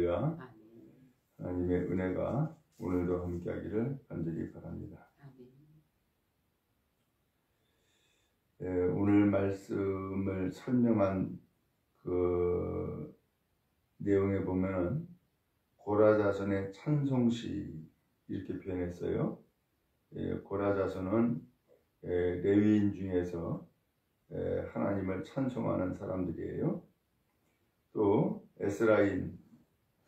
할렐루야. 하나님의 은혜가 오늘도 함께하기를 간절히 바랍니다. 오늘 말씀을 설명한 그 내용에 보면은 고라자손의 찬송시 이렇게 표현했어요. 고라자손은 레위인 중에서 하나님을 찬송하는 사람들이에요. 또 에스라인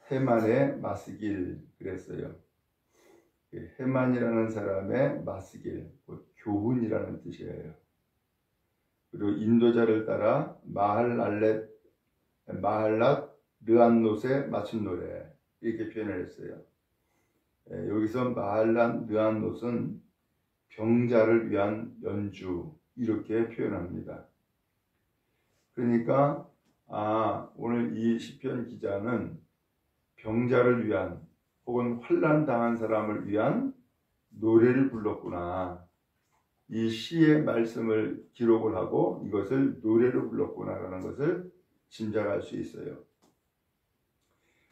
헤만의 마스길 그랬어요. 헤만이라는 사람의 마스길, 교훈이라는 뜻이에요. 그리고 인도자를 따라 마할랏 르안롯의 맞춤 노래 이렇게 표현을 했어요. 여기서 마할랏 르안롯은 병자를 위한 연주 이렇게 표현합니다. 그러니까 오늘 이 시편 기자는 병자를 위한 혹은 환난 당한 사람을 위한 노래를 불렀구나. 이 시의 말씀을 기록을 하고 이것을 노래로 불렀구나라는 것을 짐작할 수 있어요.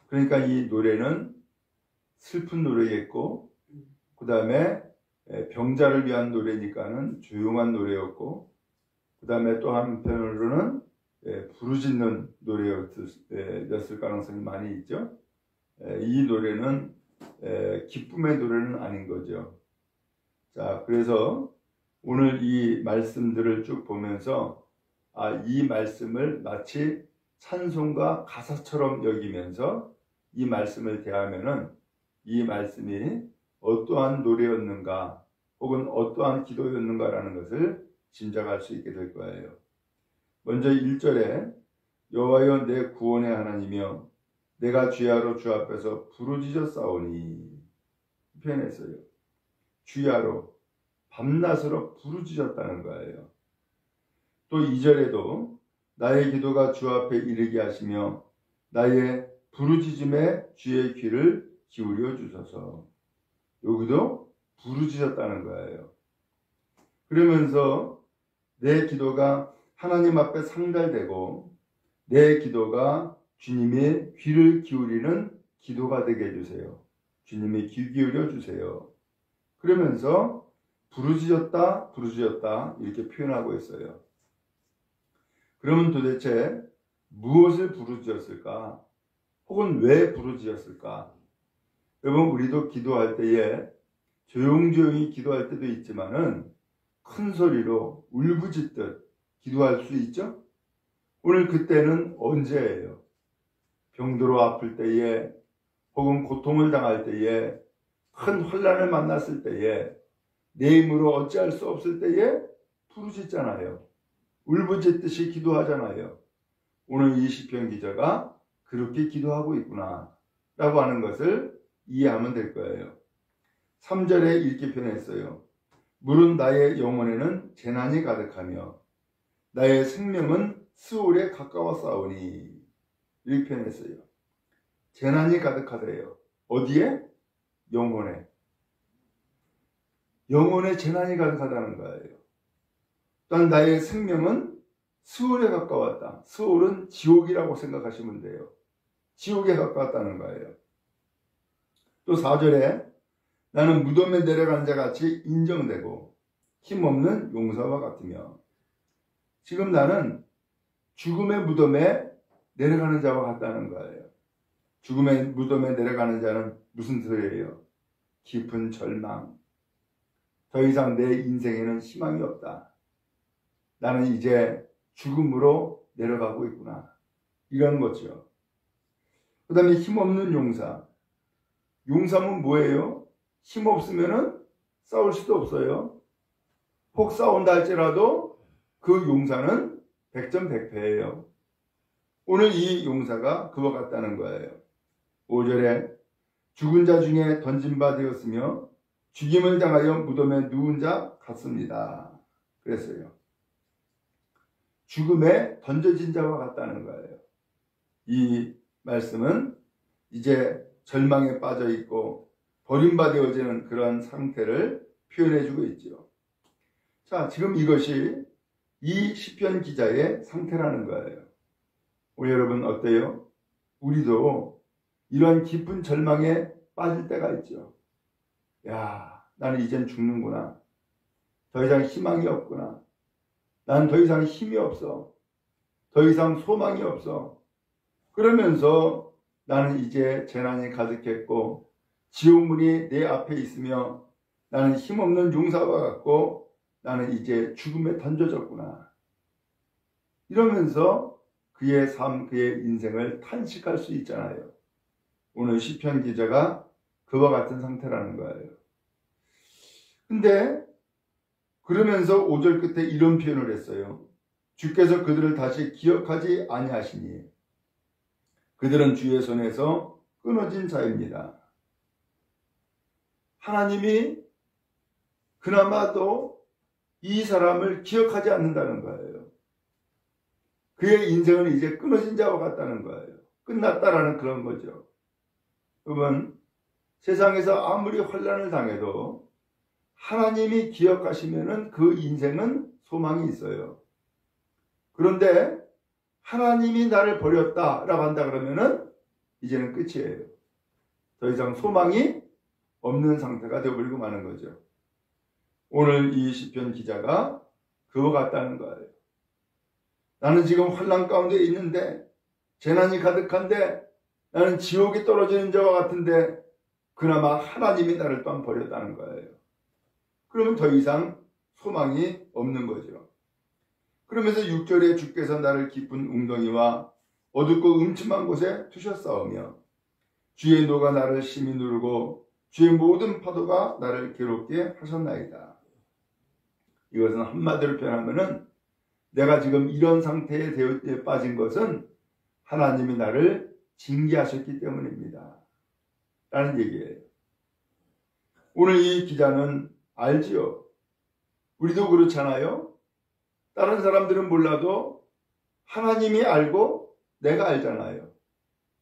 그러니까 이 노래는 슬픈 노래겠고, 그 다음에 병자를 위한 노래니까는 조용한 노래였고, 그 다음에 또 한편으로는 부르짖는 노래였을 가능성이 많이 있죠. 이 노래는 기쁨의 노래는 아닌 거죠. 자, 그래서 오늘 이 말씀들을 쭉 보면서 이 말씀을 마치 찬송가 가사처럼 여기면서 이 말씀을 대하면은 이 말씀이 어떠한 노래였는가 혹은 어떠한 기도였는가라는 것을 짐작할 수 있게 될 거예요. 먼저 1절에 여호와여 내 구원의 하나님이여 내가 주야로 주 앞에서 부르짖어 싸우니 표현했어요. 주야로 밤낮으로 부르짖었다는 거예요. 또 2절에도 나의 기도가 주 앞에 이르게 하시며 나의 부르짖음에 주의 귀를 기울여 주소서. 여기도 부르짖었다는 거예요. 그러면서 내 기도가 하나님 앞에 상달되고 내 기도가 주님의 귀를 기울이는 기도가 되게 해주세요. 주님이 귀 기울여 주세요. 그러면서 부르짖었다 이렇게 표현하고 있어요. 그러면 도대체 무엇을 부르짖었을까? 혹은 왜 부르짖었을까? 여러분 우리도 기도할 때에 조용조용히 기도할 때도 있지만은 큰 소리로 울부짖듯 기도할 수 있죠? 오늘 그때는 언제예요? 병들어 아플 때에 혹은 고통을 당할 때에 큰 환난을 만났을 때에 내 힘으로 어찌할 수 없을 때에 부르짖잖아요. 울부짖듯이 기도하잖아요. 오늘 이 시편 기자가 그렇게 기도하고 있구나 라고 하는 것을 이해하면 될 거예요. 3절에 이렇게 표현했어요. 물은 나의 영혼에는 재난이 가득하며 나의 생명은 스올에 가까웠사오니 이렇게 표현했어요. 재난이 가득하대요. 어디에? 영혼에. 영혼에 재난이 가득하다는 거예요. 또한 나의 생명은 스올에 가까웠다. 스올은 지옥이라고 생각하시면 돼요. 지옥에 가까웠다는 거예요. 또 4절에 나는 무덤에 내려가는 자 같이 인정되고 힘없는 용사와 같으며 지금 나는 죽음의 무덤에 내려가는 자와 같다는 거예요. 죽음의 무덤에 내려가는 자는 무슨 소리예요? 깊은 절망. 더 이상 내 인생에는 희망이 없다. 나는 이제 죽음으로 내려가고 있구나. 이런 거죠. 그 다음에 힘없는 용사. 용사면 뭐예요? 힘없으면은 싸울 수도 없어요. 혹 싸운다 할지라도 그 용사는 백전백패예요. 오늘 이 용사가 그와 같다는 거예요. 5절에 죽은 자 중에 던진 바 되었으며 죽임을 당하여 무덤에 누운 자 같습니다. 그랬어요. 죽음에 던져진 자와 같다는 거예요. 이 말씀은 이제 절망에 빠져 있고 버림받아지는 그런 상태를 표현해주고 있죠. 자, 지금 이것이 이 시편 기자의 상태라는 거예요. 우리 여러분 어때요? 우리도 이런 깊은 절망에 빠질 때가 있죠. 야, 나는 이젠 죽는구나. 더 이상 희망이 없구나. 난 더 이상 힘이 없어. 더 이상 소망이 없어. 그러면서 나는 이제 재난이 가득했고 지옥문이 내 앞에 있으며 나는 힘없는 용사와 같고 나는 이제 죽음에 던져졌구나. 이러면서 그의 삶, 그의 인생을 탄식할 수 있잖아요. 오늘 시편 기자가 그와 같은 상태라는 거예요. 근데 그러면서 5절 끝에 이런 표현을 했어요. 주께서 그들을 다시 기억하지 아니하시니 그들은 주의 손에서 끊어진 자입니다. 하나님이 그나마도 이 사람을 기억하지 않는다는 거예요. 그의 인생은 이제 끊어진 자와 같다는 거예요. 끝났다라는 그런 거죠. 여러분, 세상에서 아무리 환난을 당해도 하나님이 기억하시면은 그 인생은 소망이 있어요. 그런데 하나님이 나를 버렸다라고 한다 그러면은 이제는 끝이에요. 더 이상 소망이 없는 상태가 되어버리고 마는 거죠. 오늘 이 시편 기자가 그와 같다는 거예요. 나는 지금 환난 가운데 있는데 재난이 가득한데 나는 지옥에 떨어지는 자와 같은데 그나마 하나님이 나를 또한 버렸다는 거예요. 그러면 더 이상 소망이 없는 거죠. 그러면서 6절에 주께서 나를 깊은 웅덩이와 어둡고 음침한 곳에 두셨사오며 주의 노가 나를 심히 누르고 주의 모든 파도가 나를 괴롭게 하셨나이다. 이것은 한마디로 표현하면은 내가 지금 이런 상태에 빠진 것은 하나님이 나를 징계하셨기 때문입니다. 라는 얘기예요. 오늘 이 기자는 알지요. 우리도 그렇잖아요. 다른 사람들은 몰라도 하나님이 알고 내가 알잖아요.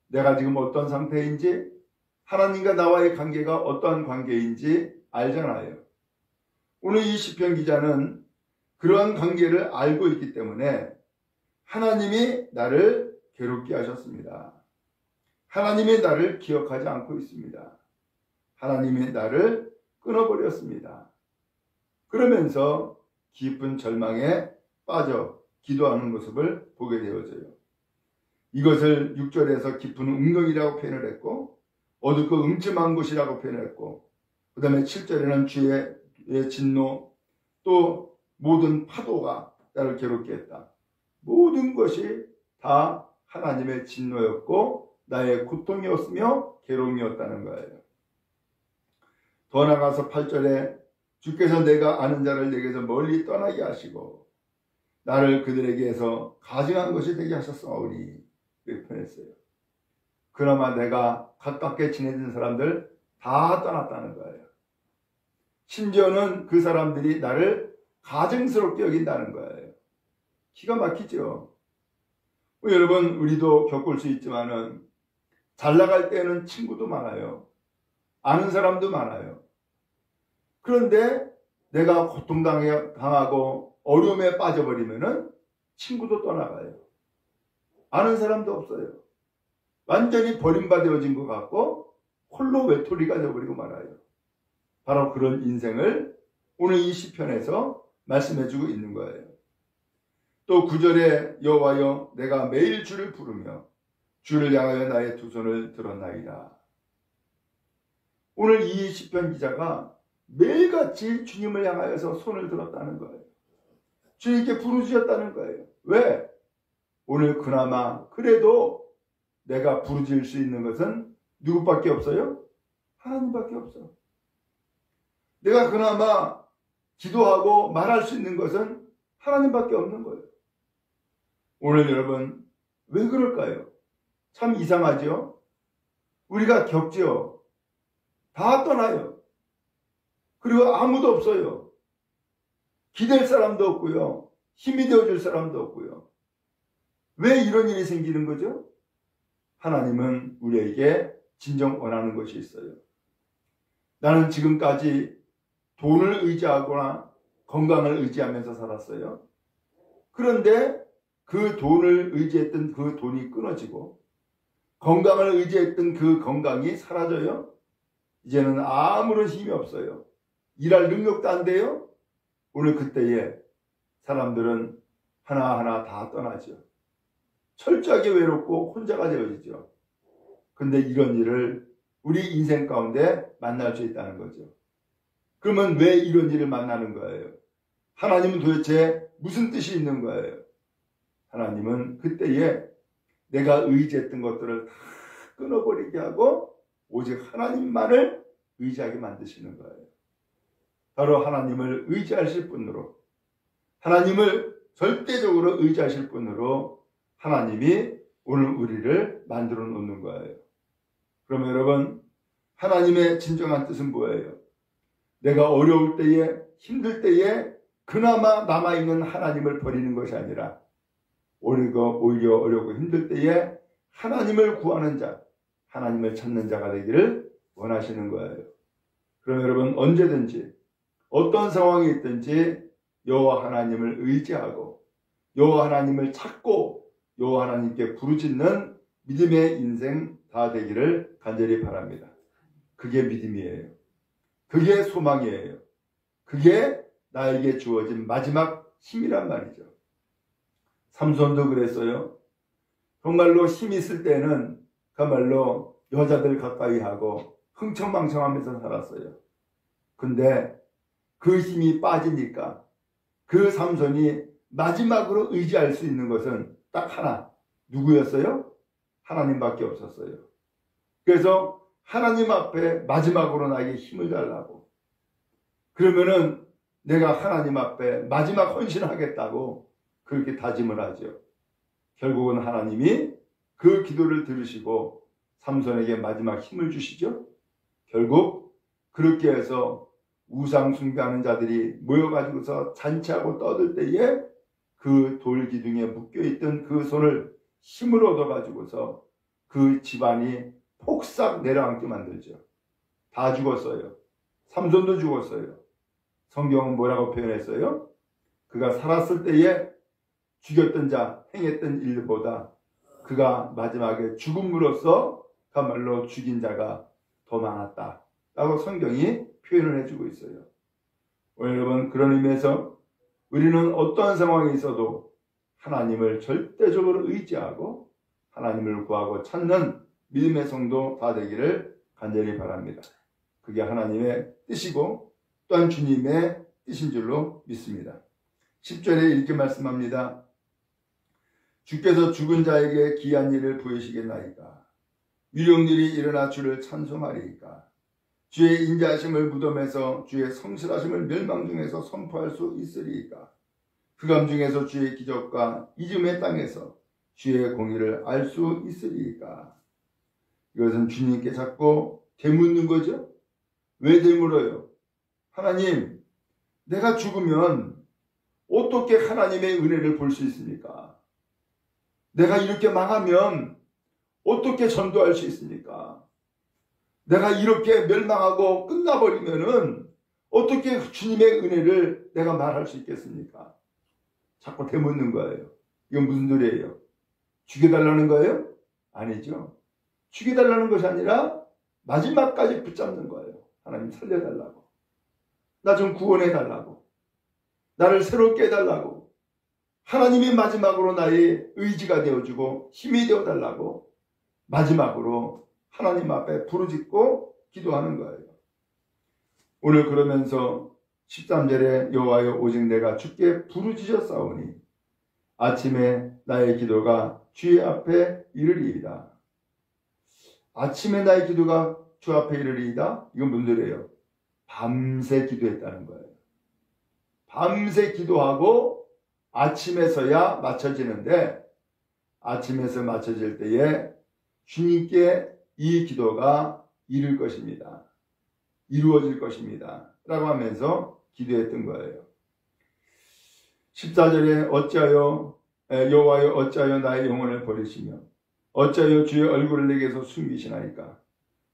내가 지금 어떤 상태인지 하나님과 나와의 관계가 어떠한 관계인지 알잖아요. 오늘 이 시편 기자는 그러한 관계를 알고 있기 때문에 하나님이 나를 괴롭게 하셨습니다. 하나님이 나를 기억하지 않고 있습니다. 하나님이 나를 끊어버렸습니다. 그러면서 깊은 절망에 빠져 기도하는 모습을 보게 되어져요. 이것을 6절에서 깊은 웅덩이라고 표현을 했고 어둡고 음침한 곳이라고 표현을 했고 그 다음에 7절에는 주의 진노 또 모든 파도가 나를 괴롭게 했다. 모든 것이 다 하나님의 진노였고 나의 고통이었으며 괴로움이었다는 거예요. 더 나아가서 8절에 주께서 내가 아는 자를 내게서 멀리 떠나게 하시고 나를 그들에게서 가증한 것이 되게 하셨사오니 이렇게 표현했어요. 그나마 내가 가깝게 지내던 사람들 다 떠났다는 거예요. 심지어는 그 사람들이 나를 가증스럽게 여긴다는 거예요. 기가 막히죠. 여러분 우리도 겪을 수 있지만은 잘 나갈 때는 친구도 많아요. 아는 사람도 많아요. 그런데 내가 고통당하고 어려움에 빠져버리면은 친구도 떠나가요. 아는 사람도 없어요. 완전히 버림받아진 것 같고 홀로 외톨이가 되어버리고 말아요. 바로 그런 인생을 오늘 이 시편에서 말씀해주고 있는 거예요. 또 9절에 여호와여 내가 매일 주를 부르며 주를 향하여 나의 두 손을 들었나이다. 오늘 이 시편 기자가 매일같이 주님을 향하여서 손을 들었다는 거예요. 주님께 부르짖었다는 거예요. 왜? 오늘 그나마 그래도 내가 부르짖을 수 있는 것은 누구밖에 없어요? 하나님밖에 없어. 내가 그나마 기도하고 말할 수 있는 것은 하나님밖에 없는 거예요. 오늘 여러분 왜 그럴까요? 참 이상하죠? 우리가 겪죠. 다 떠나요. 그리고 아무도 없어요. 기댈 사람도 없고요. 힘이 되어줄 사람도 없고요. 왜 이런 일이 생기는 거죠? 하나님은 우리에게 진정 원하는 것이 있어요. 나는 지금까지 돈을 의지하거나 건강을 의지하면서 살았어요. 그런데 그 돈을 의지했던 그 돈이 끊어지고 건강을 의지했던 그 건강이 사라져요. 이제는 아무런 힘이 없어요. 일할 능력도 안 돼요. 오늘 그때에 사람들은 하나하나 다 떠나죠. 철저하게 외롭고 혼자가 되어지죠. 근데 이런 일을 우리 인생 가운데 만날 수 있다는 거죠. 그러면 왜 이런 일을 만나는 거예요? 하나님은 도대체 무슨 뜻이 있는 거예요? 하나님은 그때에 내가 의지했던 것들을 다 끊어버리게 하고 오직 하나님만을 의지하게 만드시는 거예요. 바로 하나님을 의지하실 분으로, 하나님을 절대적으로 의지하실 분으로 하나님이 오늘 우리를 만들어 놓는 거예요. 그러면 여러분, 하나님의 진정한 뜻은 뭐예요? 내가 어려울 때에, 힘들 때에 그나마 남아있는 하나님을 버리는 것이 아니라 오히려 어렵고 힘들 때에 하나님을 구하는 자, 하나님을 찾는 자가 되기를 원하시는 거예요. 그럼 여러분, 언제든지 어떤 상황이 있든지 여호와 하나님을 의지하고 여호와 하나님을 찾고 여호와 하나님께 부르짖는 믿음의 인생 다 되기를 간절히 바랍니다. 그게 믿음이에요. 그게 소망이에요. 그게 나에게 주어진 마지막 힘이란 말이죠. 삼손도 그랬어요. 정말로 힘이 있을 때는 그야말로 여자들 가까이 하고 흥청망청하면서 살았어요. 근데 그 힘이 빠지니까 그 삼손이 마지막으로 의지할 수 있는 것은 딱 하나. 누구였어요? 하나님밖에 없었어요. 그래서 하나님 앞에 마지막으로 나에게 힘을 달라고. 그러면은 내가 하나님 앞에 마지막 헌신하겠다고 그렇게 다짐을 하죠. 결국은 하나님이 그 기도를 들으시고 삼손에게 마지막 힘을 주시죠. 결국 그렇게 해서 우상 숭배하는 자들이 모여가지고서 잔치하고 떠들 때에 그 돌 기둥에 묶여있던 그 손을 힘을 얻어가지고서 그 집안이 폭삭 내려앉게 만들죠. 다 죽었어요. 삼손도 죽었어요. 성경은 뭐라고 표현했어요? 그가 살았을 때에 죽였던 자, 행했던 일보다 그가 마지막에 죽음으로써 그야말로 죽인 자가 더 많았다 라고 성경이 표현을 해주고 있어요. 오늘 여러분, 그런 의미에서 우리는 어떠한 상황에 있어도 하나님을 절대적으로 의지하고 하나님을 구하고 찾는 믿음의 성도 다 되기를 간절히 바랍니다. 그게 하나님의 뜻이고 또한 주님의 뜻인 줄로 믿습니다. 10절에 이렇게 말씀합니다. 주께서 죽은 자에게 기이한 일을 보이시겠나이까? 위령들이 일어나 주를 찬송하리이까? 주의 인자하심을 무덤에서 주의 성실하심을 멸망 중에서 선포할 수 있으리이까? 흑암 중에서 주의 기적과 이즘의 땅에서 주의 공의를 알 수 있으리이까? 이것은 주님께 자꾸 되묻는 거죠. 왜 되물어요? 하나님, 내가 죽으면 어떻게 하나님의 은혜를 볼 수 있습니까? 내가 이렇게 망하면 어떻게 전도할 수 있습니까? 내가 이렇게 멸망하고 끝나버리면은 어떻게 주님의 은혜를 내가 말할 수 있겠습니까? 자꾸 되묻는 거예요. 이건 무슨 소리예요? 죽여달라는 거예요? 아니죠. 죽여달라는 것이 아니라 마지막까지 붙잡는 거예요. 하나님 살려달라고. 나 좀 구원해달라고. 나를 새롭게 해달라고. 하나님이 마지막으로 나의 의지가 되어주고 힘이 되어달라고 마지막으로 하나님 앞에 부르짖고 기도하는 거예요. 오늘 그러면서 13절에 여호와여 오직 내가 주께 부르짖었사오니 아침에 나의 기도가 주의 앞에 이르리이다. 아침에 나의 기도가 주 앞에 이르리이다. 이건 무슨 소리예요? 밤새 기도했다는 거예요. 밤새 기도하고 아침에서야 맞춰지는데 아침에서 맞춰질 때에 주님께 이 기도가 이룰 것입니다. 이루어질 것입니다. 라고 하면서 기도했던 거예요. 14절에 어찌하여 여호와여 어찌하여 나의 영혼을 버리시며 어찌하여 주의 얼굴을 내게서 숨기시나이까?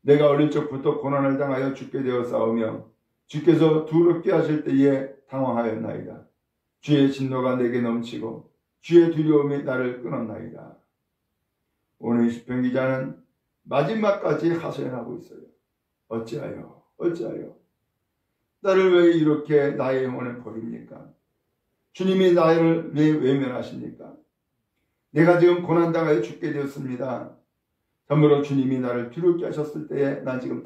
내가 어릴 적부터 고난을 당하여 죽게 되어 싸우며 주께서 두렵게 하실 때에 당황하였나이다. 주의 진노가 내게 넘치고 주의 두려움이 나를 끊었나이다. 오늘 시편 기자는 마지막까지 하소연하고 있어요. 어찌하여 나를 왜 이렇게 나의 영혼을 버립니까? 주님이 나를 왜 외면하십니까? 내가 지금 고난당하여 죽게 되었습니다. 참으로 주님이 나를 뒤롭게 하셨을 때에 난 지금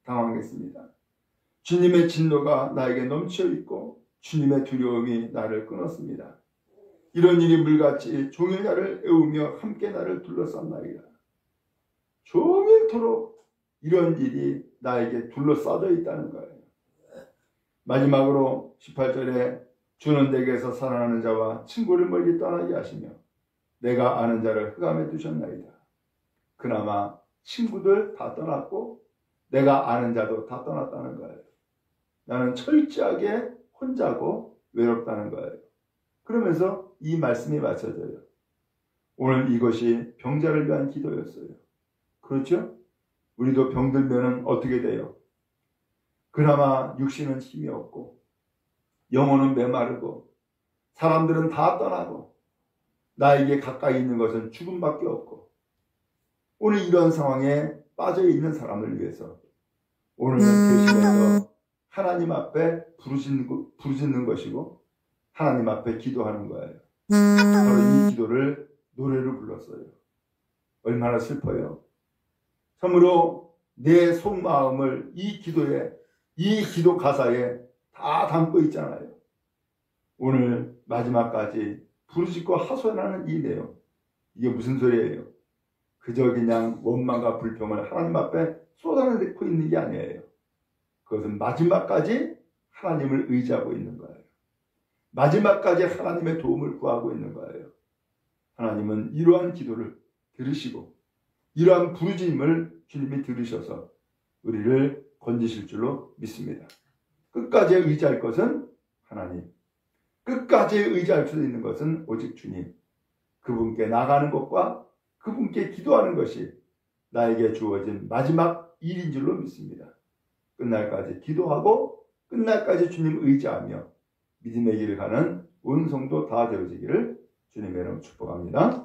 당황했습니다. 주님의 진노가 나에게 넘쳐 있고 주님의 두려움이 나를 끊었습니다. 이런 일이 물같이 종일 나를 애우며 함께 나를 둘러쌌나이다. 종일토록 이런 일이 나에게 둘러싸져 있다는 거예요. 마지막으로 18절에 주는 내게서 살아나는 자와 친구를 멀리 떠나게 하시며 내가 아는 자를 흑암에 두셨나이다. 그나마 친구들 다 떠났고 내가 아는 자도 다 떠났다는 거예요. 나는 철저하게 혼자고 외롭다는 거예요. 그러면서 이 말씀이 맞춰져요. 오늘 이것이 병자를 위한 기도였어요. 그렇죠? 우리도 병들면 어떻게 돼요? 그나마 육신은 힘이 없고 영혼은 메마르고 사람들은 다 떠나고 나에게 가까이 있는 것은 죽음밖에 없고 오늘 이런 상황에 빠져 있는 사람을 위해서 오늘은 대신해서 하나님 앞에 부르짖는 것이고 하나님 앞에 기도하는 거예요. 바로 이 기도를 노래로 불렀어요. 얼마나 슬퍼요. 참으로 내 속마음을 이 기도에, 이 기도 가사에 다 담고 있잖아요. 오늘 마지막까지 부르짖고 하소연하는 이 내용, 이게 무슨 소리예요? 그저 그냥 원망과 불평을 하나님 앞에 쏟아내고 있는 게 아니에요. 그것은 마지막까지 하나님을 의지하고 있는 거예요. 마지막까지 하나님의 도움을 구하고 있는 거예요. 하나님은 이러한 기도를 들으시고 이러한 부르짖음을 주님이 들으셔서 우리를 건지실 줄로 믿습니다. 끝까지 의지할 것은 하나님, 끝까지 의지할 수 있는 것은 오직 주님. 그분께 나가는 것과 그분께 기도하는 것이 나에게 주어진 마지막 일인 줄로 믿습니다. 끝날까지 기도하고 끝날까지 주님 의지하며 믿음의 길을 가는 온 성도 다 되어지기를 주님의 이름으로 축복합니다.